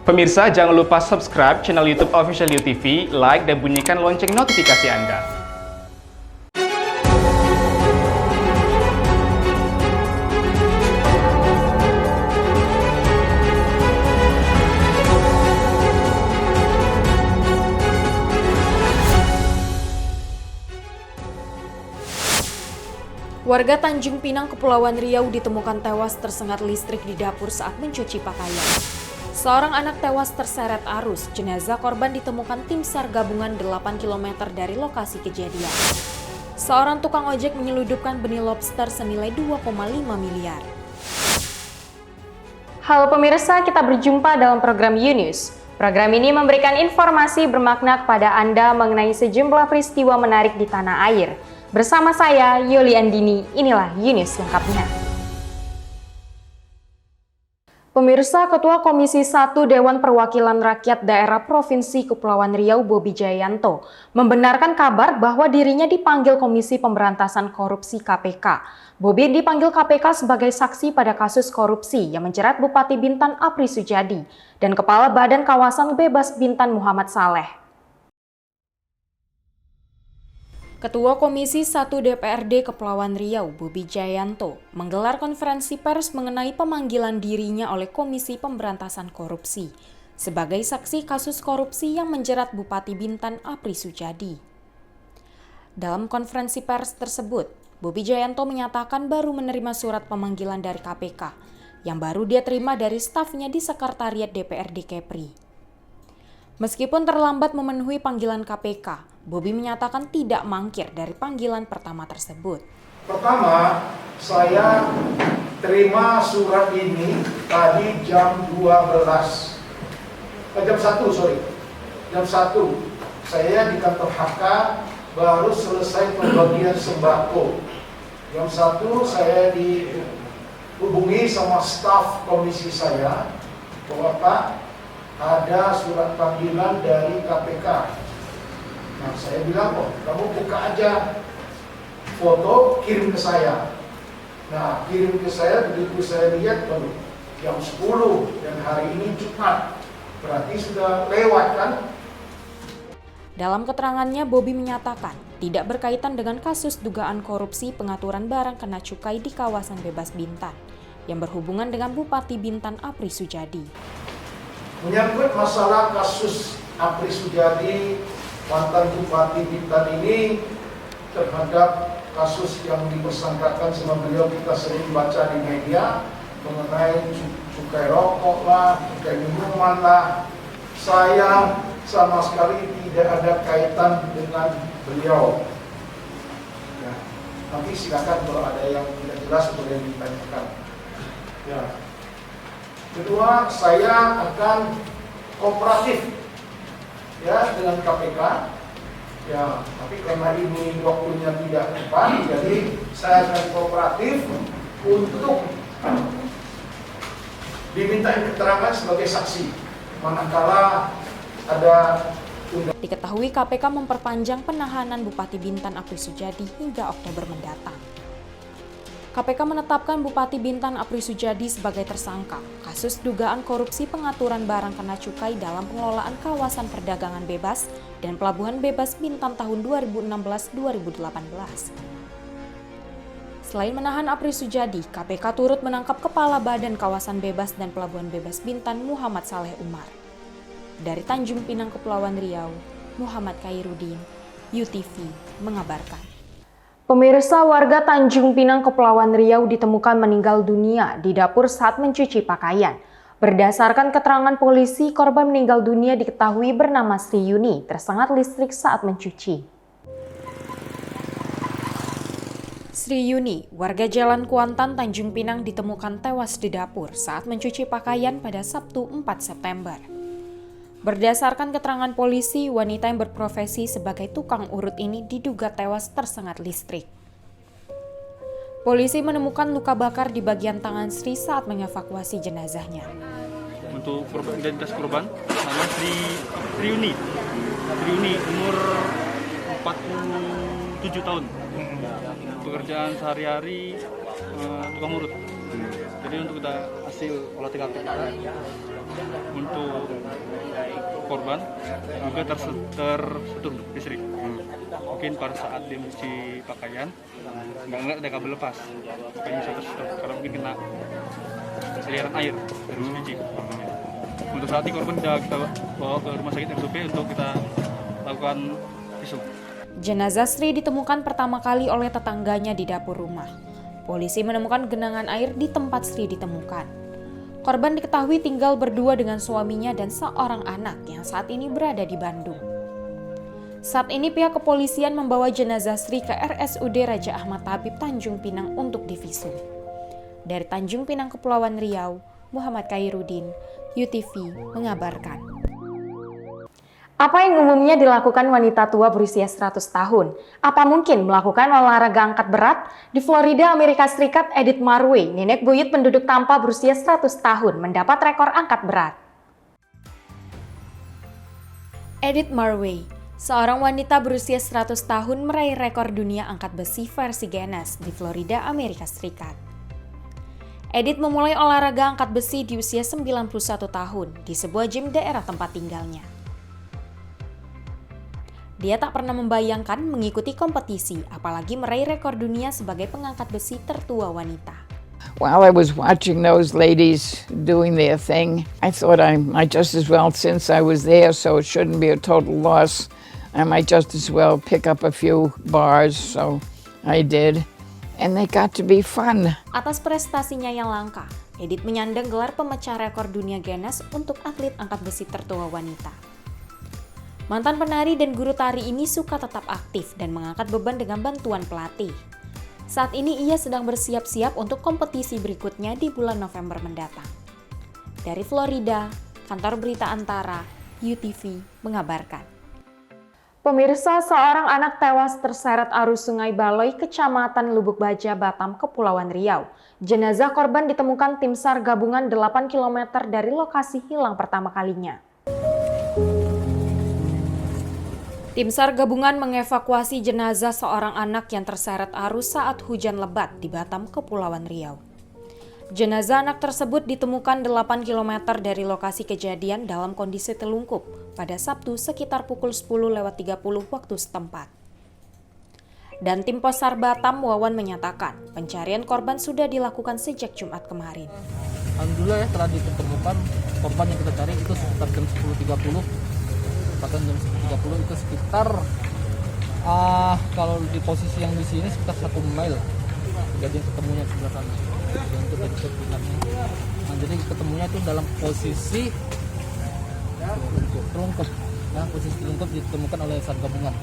Pemirsa, jangan lupa subscribe channel YouTube Official UTV, like dan bunyikan lonceng notifikasi Anda. Warga Tanjung Pinang, Kepulauan Riau ditemukan tewas tersengat listrik di dapur saat mencuci pakaian. Seorang anak tewas terseret arus. Jenazah korban ditemukan tim SAR gabungan 8 km dari lokasi kejadian. Seorang tukang ojek menyeludupkan benih lobster senilai 2,5 miliar. Halo pemirsa, kita berjumpa dalam program UNews. Program ini memberikan informasi bermakna kepada Anda mengenai sejumlah peristiwa menarik di tanah air. Bersama saya, Yuli Andini, inilah UNews lengkapnya. Pemirsa, Ketua Komisi 1 Dewan Perwakilan Rakyat Daerah Provinsi Kepulauan Riau, Bobi Jayanto, membenarkan kabar bahwa dirinya dipanggil Komisi Pemberantasan Korupsi KPK. Bobi dipanggil KPK sebagai saksi pada kasus korupsi yang menjerat Bupati Bintan Apri Sujadi dan Kepala Badan Kawasan Bebas Bintan Muhammad Saleh. Ketua Komisi 1 DPRD Kepulauan Riau, Bobi Jayanto, menggelar konferensi pers mengenai pemanggilan dirinya oleh Komisi Pemberantasan Korupsi sebagai saksi kasus korupsi yang menjerat Bupati Bintan Apri Sujadi. Dalam konferensi pers tersebut, Bobi Jayanto menyatakan baru menerima surat pemanggilan dari KPK yang baru dia terima dari stafnya di Sekretariat DPRD Kepri. Meskipun terlambat memenuhi panggilan KPK, Bobi menyatakan tidak mangkir dari panggilan pertama tersebut. Pertama, saya terima surat ini tadi jam 12. Jam 1. Jam 1. Saya di kantor HK baru selesai pembagian sembako. Jam 1 saya dihubungi sama staf komisi saya bahwa Pak, ada surat panggilan dari KPK. Nah, saya bilang, kamu buka aja foto, kirim ke saya. Nah, kirim ke saya, begitu saya lihat, baru jam 10 dan hari ini Jumat. Berarti sudah lewat kan? Dalam keterangannya, Bobi menyatakan tidak berkaitan dengan kasus dugaan korupsi pengaturan barang kena cukai di kawasan Bebas Bintan yang berhubungan dengan Bupati Bintan Apri Sujadi. Menyangkut masalah kasus Apri Sujadi, mantan Bupati Bintan ini, terhadap kasus yang dipersangkakan sama beliau, kita sering baca di media mengenai cukai rokok lah, cukai minuman lah. Saya sama sekali tidak ada kaitan dengan beliau. Ya, nanti silakan kalau ada yang tidak jelas boleh ditanyakan. Ya. Kedua, saya akan kooperatif ya dengan KPK. Ya, tapi karena ini waktunya tidak tepat, jadi saya akan kooperatif untuk dimintain keterangan sebagai saksi manakala ada Diketahui KPK memperpanjang penahanan Bupati Bintan Apri Sujadi hingga Oktober mendatang. KPK menetapkan Bupati Bintan Apri Sujadi sebagai tersangka kasus dugaan korupsi pengaturan barang kena cukai dalam pengelolaan kawasan perdagangan bebas dan pelabuhan bebas Bintan tahun 2016-2018. Selain menahan Apri Sujadi, KPK turut menangkap Kepala Badan Kawasan Bebas dan Pelabuhan Bebas Bintan Muhammad Saleh Umar. Dari Tanjung Pinang, Kepulauan Riau, Muhammad Khairuddin, UTV mengabarkan. Pemirsa, warga Tanjung Pinang, Kepulauan Riau ditemukan meninggal dunia di dapur saat mencuci pakaian. Berdasarkan keterangan polisi, korban meninggal dunia diketahui bernama Sri Yuni, tersengat listrik saat mencuci. Sri Yuni, warga Jalan Kuantan, Tanjung Pinang ditemukan tewas di dapur saat mencuci pakaian pada Sabtu 4 September. Berdasarkan keterangan polisi, wanita yang berprofesi sebagai tukang urut ini diduga tewas tersengat listrik. Polisi menemukan luka bakar di bagian tangan Sri saat mengevakuasi jenazahnya. Untuk identitas korban, nama Sri Yuni. Sri Yuni, umur 47 tahun. Pekerjaan sehari-hari tukang urut. Jadi untuk kita hasil olah TKP kita untuk korban juga tersentuh listrik. Mungkin pada saat dia mencuci pakaian nggak ngeliat ada kabel lepas, makanya bisa tersentuh karena mungkin kena aliran air dari mesin cuci. Untuk saat ini korban sudah kita bawa ke rumah sakit RSUP untuk kita lakukan visum. Jenazah Sri ditemukan pertama kali oleh tetangganya di dapur rumah. Polisi menemukan genangan air di tempat Sri ditemukan. Korban diketahui tinggal berdua dengan suaminya dan seorang anak yang saat ini berada di Bandung. Saat ini pihak kepolisian membawa jenazah Sri ke RSUD Raja Ahmad Tabib Tanjung Pinang untuk divisum. Dari Tanjung Pinang, Kepulauan Riau, Muhammad Khairuddin, UTV mengabarkan. Apa yang umumnya dilakukan wanita tua berusia 100 tahun? Apa mungkin melakukan olahraga angkat berat? Di Florida, Amerika Serikat, Edith Marway, nenek buyut penduduk Tampa berusia 100 tahun, mendapat rekor angkat berat. Edith Marway, seorang wanita berusia 100 tahun meraih rekor dunia angkat besi versi Guinness di Florida, Amerika Serikat. Edith memulai olahraga angkat besi di usia 91 tahun di sebuah gym daerah tempat tinggalnya. Dia tak pernah membayangkan mengikuti kompetisi, apalagi meraih rekor dunia sebagai pengangkat besi tertua wanita. While I was watching those ladies doing their thing, I thought I might just as well, since I was there, so it shouldn't be a total loss, I might just as well pick up a few bars, so I did. And they got to be fun. Atas prestasinya yang langka, Edith menyandang gelar pemecah rekor dunia Guinness untuk atlet angkat besi tertua wanita. Mantan penari dan guru tari ini suka tetap aktif dan mengangkat beban dengan bantuan pelatih. Saat ini ia sedang bersiap-siap untuk kompetisi berikutnya di bulan November mendatang. Dari Florida, Kantor Berita Antara, UTV mengabarkan. Pemirsa, seorang anak tewas terseret arus Sungai Baloi, Kecamatan Lubuk Baja, Batam, Kepulauan Riau. Jenazah korban ditemukan tim SAR gabungan 8 km dari lokasi hilang pertama kalinya. Tim SAR gabungan mengevakuasi jenazah seorang anak yang terseret arus saat hujan lebat di Batam, Kepulauan Riau. Jenazah anak tersebut ditemukan 8 km dari lokasi kejadian dalam kondisi telungkup pada Sabtu sekitar pukul 10.30 waktu setempat. Dan tim Pos SAR Batam, Wawan, menyatakan pencarian korban sudah dilakukan sejak Jumat kemarin. Alhamdulillah ya, telah ditemukan korban yang kita cari itu sekitar jam 10.30. Bahkan jam 10.30 itu sekitar kalau di posisi yang di sini sekitar 1 mile. Jadi ketemunya di sebelah sana. Jadi ketemunya itu dalam posisi telungkup. Nah, posisi telungkup ditemukan oleh SAR gabungan.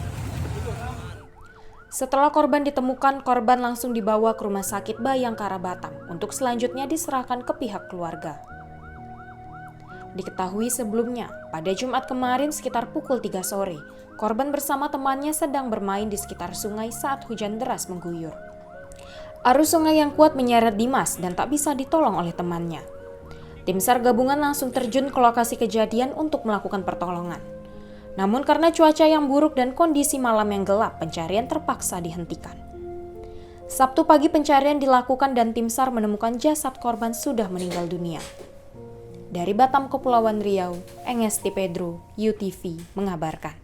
Setelah korban ditemukan, korban langsung dibawa ke Rumah Sakit Bayangkara Batam untuk selanjutnya diserahkan ke pihak keluarga. Diketahui sebelumnya, pada Jumat kemarin sekitar pukul 3 sore, korban bersama temannya sedang bermain di sekitar sungai saat hujan deras mengguyur. Arus sungai yang kuat menyeret Dimas dan tak bisa ditolong oleh temannya. Tim SAR gabungan langsung terjun ke lokasi kejadian untuk melakukan pertolongan. Namun karena cuaca yang buruk dan kondisi malam yang gelap, pencarian terpaksa dihentikan. Sabtu pagi pencarian dilakukan dan tim SAR menemukan jasad korban sudah meninggal dunia. Dari Batam, Kepulauan Riau, Engesti Pedro, UTV mengabarkan.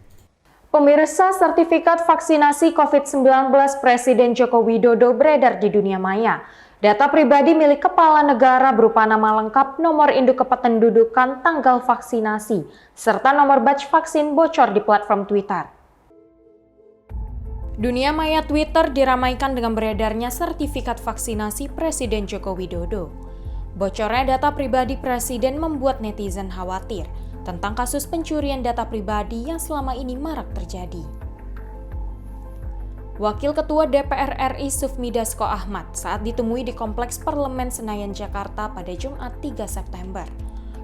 Pemirsa, sertifikat vaksinasi COVID-19 Presiden Joko Widodo beredar di dunia maya. Data pribadi milik kepala negara berupa nama lengkap, nomor induk kependudukan, tanggal vaksinasi, serta nomor batch vaksin bocor di platform Twitter. Dunia maya Twitter diramaikan dengan beredarnya sertifikat vaksinasi Presiden Joko Widodo. Bocornya data pribadi Presiden membuat netizen khawatir tentang kasus pencurian data pribadi yang selama ini marak terjadi. Wakil Ketua DPR RI Sufmi Dasko Ahmad saat ditemui di Kompleks Parlemen Senayan, Jakarta pada Jumat 3 September,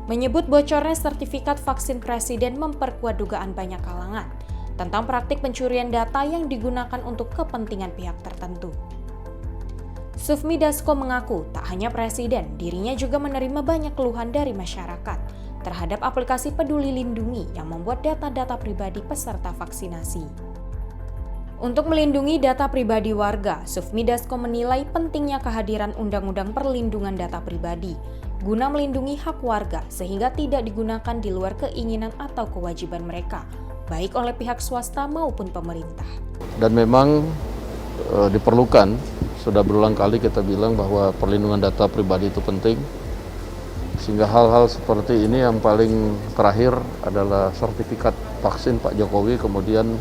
menyebut bocornya sertifikat vaksin Presiden memperkuat dugaan banyak kalangan tentang praktik pencurian data yang digunakan untuk kepentingan pihak tertentu. Sufmi Dasko mengaku tak hanya Presiden, dirinya juga menerima banyak keluhan dari masyarakat terhadap aplikasi Peduli Lindungi yang membuat data-data pribadi peserta vaksinasi. Untuk melindungi data pribadi warga, Sufmi Dasko menilai pentingnya kehadiran Undang-Undang Perlindungan Data Pribadi guna melindungi hak warga sehingga tidak digunakan di luar keinginan atau kewajiban mereka, baik oleh pihak swasta maupun pemerintah. Dan memang diperlukan, sudah berulang kali kita bilang bahwa perlindungan data pribadi itu penting, sehingga hal-hal seperti ini yang paling terakhir adalah sertifikat vaksin Pak Jokowi kemudian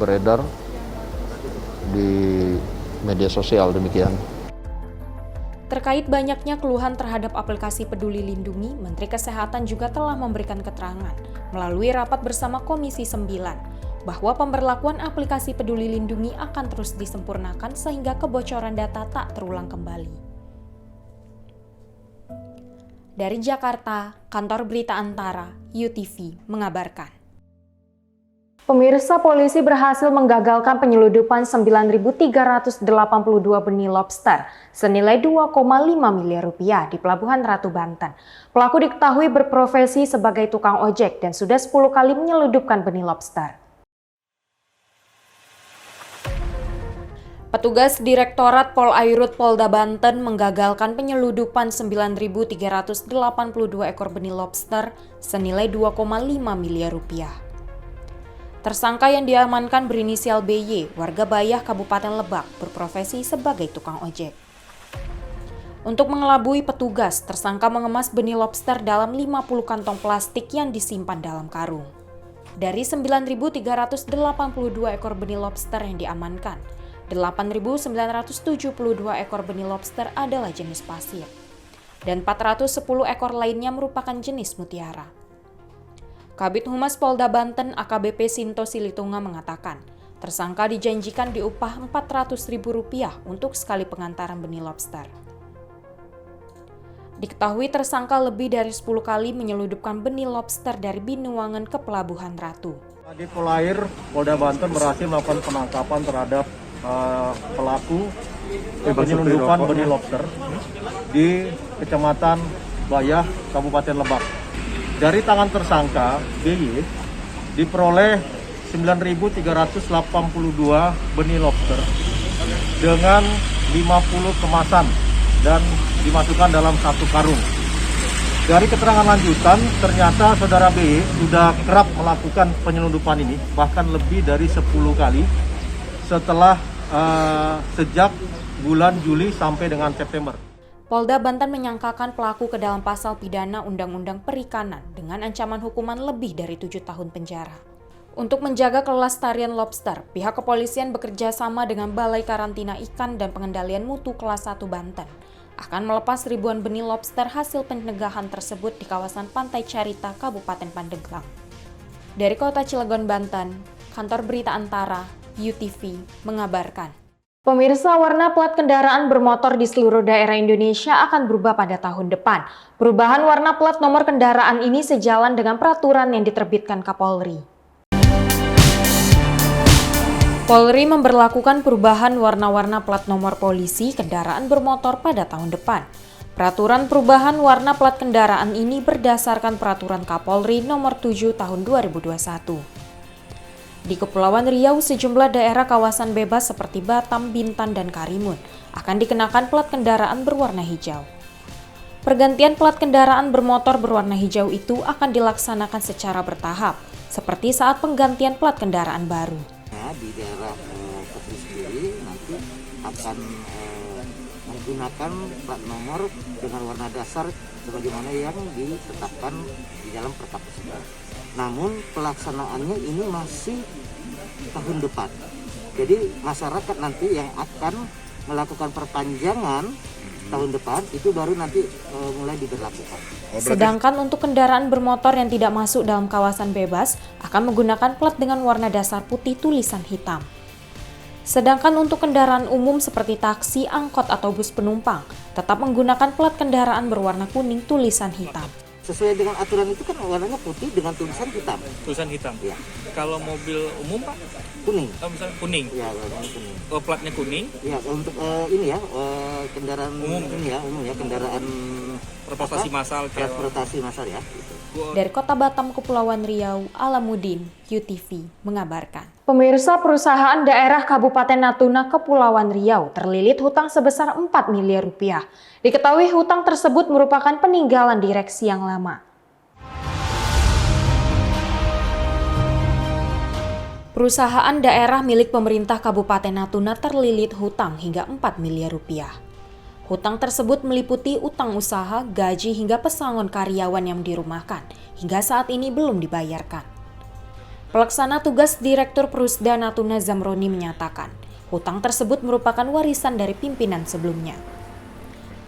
beredar di media sosial demikian. Terkait banyaknya keluhan terhadap aplikasi Peduli Lindungi, Menteri Kesehatan juga telah memberikan keterangan melalui rapat bersama Komisi 9 bahwa pemberlakuan aplikasi Peduli Lindungi akan terus disempurnakan sehingga kebocoran data tak terulang kembali. Dari Jakarta, Kantor Berita Antara, UTV, mengabarkan. Pemirsa, polisi berhasil menggagalkan penyeludupan 9.382 benih lobster senilai 2,5 miliar rupiah di Pelabuhan Ratu, Banten. Pelaku diketahui berprofesi sebagai tukang ojek dan sudah 10 kali menyeludupkan benih lobster. Petugas Direktorat Polairut Polda Banten menggagalkan penyeludupan 9.382 ekor benih lobster senilai 2,5 miliar rupiah. Tersangka yang diamankan berinisial BY, warga Bayah, Kabupaten Lebak, berprofesi sebagai tukang ojek. Untuk mengelabui petugas, tersangka mengemas benih lobster dalam 50 kantong plastik yang disimpan dalam karung. Dari 9.382 ekor benih lobster yang diamankan, 8.972 ekor benih lobster adalah jenis pasir, dan 410 ekor lainnya merupakan jenis mutiara. Kabid Humas Polda Banten AKBP Sinto Silitunga mengatakan, tersangka dijanjikan diupah Rp400.000 untuk sekali pengantaran benih lobster. Diketahui tersangka lebih dari 10 kali menyeludupkan benih lobster dari Binuangan ke Pelabuhan Ratu. Di Polair, Polda Banten berhasil melakukan penangkapan terhadap pelaku penyelundupan benih lobster di Kecamatan Bayah, Kabupaten Lebak. Dari tangan tersangka BY diperoleh 9.382 benih lobster dengan 50 kemasan dan dimasukkan dalam satu karung. Dari keterangan lanjutan, ternyata saudara BY sudah kerap melakukan penyelundupan ini, bahkan lebih dari 10 kali setelah sejak bulan Juli sampai dengan September. Polda Banten menyangkakan pelaku ke dalam pasal pidana Undang-Undang Perikanan dengan ancaman hukuman lebih dari 7 tahun penjara. Untuk menjaga kelestarian lobster, pihak kepolisian bekerja sama dengan Balai Karantina Ikan dan Pengendalian Mutu Kelas 1 Banten akan melepas ribuan benih lobster hasil pencegahan tersebut di kawasan Pantai Carita, Kabupaten Pandeglang. Dari Kota Cilegon, Banten, Kantor Berita Antara, UTV, mengabarkan. Pemirsa, warna plat kendaraan bermotor di seluruh daerah Indonesia akan berubah pada tahun depan. Perubahan warna plat nomor kendaraan ini sejalan dengan peraturan yang diterbitkan Kapolri. Polri memberlakukan perubahan warna-warna plat nomor polisi kendaraan bermotor pada tahun depan. Peraturan perubahan warna plat kendaraan ini berdasarkan peraturan Kapolri nomor 7 tahun 2021. Di Kepulauan Riau, sejumlah daerah kawasan bebas seperti Batam, Bintan, dan Karimun akan dikenakan plat kendaraan berwarna hijau. Pergantian plat kendaraan bermotor berwarna hijau itu akan dilaksanakan secara bertahap, seperti saat penggantian plat kendaraan baru. Di daerah Kepri sendiri nanti akan menggunakan plat nomor dengan warna dasar sebagaimana yang ditetapkan di dalam Perkap tersebut. Namun pelaksanaannya ini masih tahun depan. Jadi masyarakat nanti yang akan melakukan perpanjangan tahun depan itu baru nanti mulai diberlakukan. Sedangkan untuk kendaraan bermotor yang tidak masuk dalam kawasan bebas akan menggunakan plat dengan warna dasar putih tulisan hitam. Sedangkan untuk kendaraan umum seperti taksi, angkot, atau bus penumpang tetap menggunakan plat kendaraan berwarna kuning tulisan hitam. Sesuai dengan aturan itu kan warnanya putih dengan tulisan hitam. Tulisan hitam. Ya. Kalau mobil umum Pak? Kuning. Oh, misalnya kuning. Ya, warnanya kuning. Oh, platnya kuning. Ya, untuk ini ya kendaraan umum. Ini ya umum ya kendaraan Transportasi massal. Transportasi massal ya. Gitu. Dari Kota Batam, Kepulauan Riau, Alamuddin, UTV mengabarkan. Pemirsa, perusahaan daerah Kabupaten Natuna, Kepulauan Riau terlilit hutang sebesar 4 miliar rupiah. Diketahui hutang tersebut merupakan peninggalan direksi yang lama. Perusahaan daerah milik pemerintah Kabupaten Natuna terlilit hutang hingga 4 miliar rupiah. Hutang tersebut meliputi utang usaha, gaji hingga pesangon karyawan yang dirumahkan, hingga saat ini belum dibayarkan. Pelaksana tugas Direktur Perusda Natuna Zamroni menyatakan, hutang tersebut merupakan warisan dari pimpinan sebelumnya.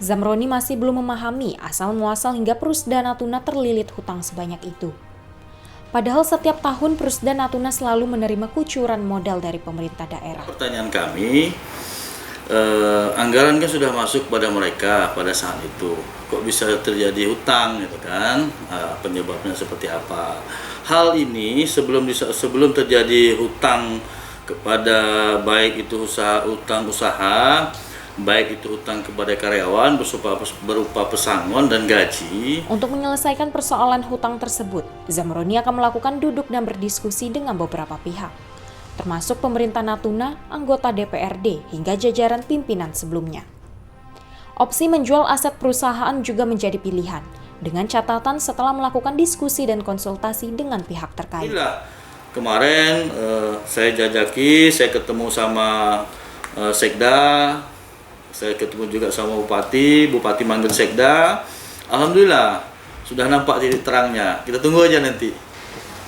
Zamroni masih belum memahami asal-muasal hingga Perusda Natuna terlilit hutang sebanyak itu. Padahal setiap tahun Perusda Natuna selalu menerima kucuran modal dari pemerintah daerah. Pertanyaan kami, anggaran kan sudah masuk pada mereka pada saat itu, kok bisa terjadi hutang gitu kan, penyebabnya seperti apa. Hal ini sebelum terjadi hutang kepada baik itu utang usaha, baik itu hutang kepada karyawan berupa pesangon dan gaji. Untuk menyelesaikan persoalan hutang tersebut, Zamroni akan melakukan duduk dan berdiskusi dengan beberapa pihak, termasuk pemerintah Natuna, anggota DPRD, hingga jajaran pimpinan sebelumnya. Opsi menjual aset perusahaan juga menjadi pilihan, dengan catatan setelah melakukan diskusi dan konsultasi dengan pihak terkait. Kemarin saya jajaki, saya ketemu sama Sekda, saya ketemu juga sama Bupati manggil Sekda. Alhamdulillah, sudah nampak titik terangnya. Kita tunggu aja nanti.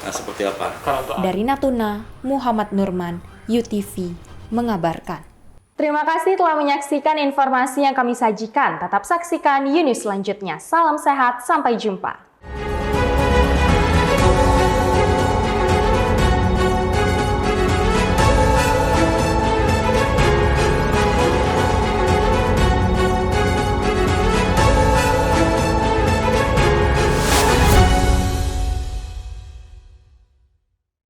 Nah, seperti apa? Dari Natuna, Muhammad Nurman, UTV mengabarkan. Terima kasih telah menyaksikan informasi yang kami sajikan. Tetap saksikan News selanjutnya. Salam sehat, sampai jumpa.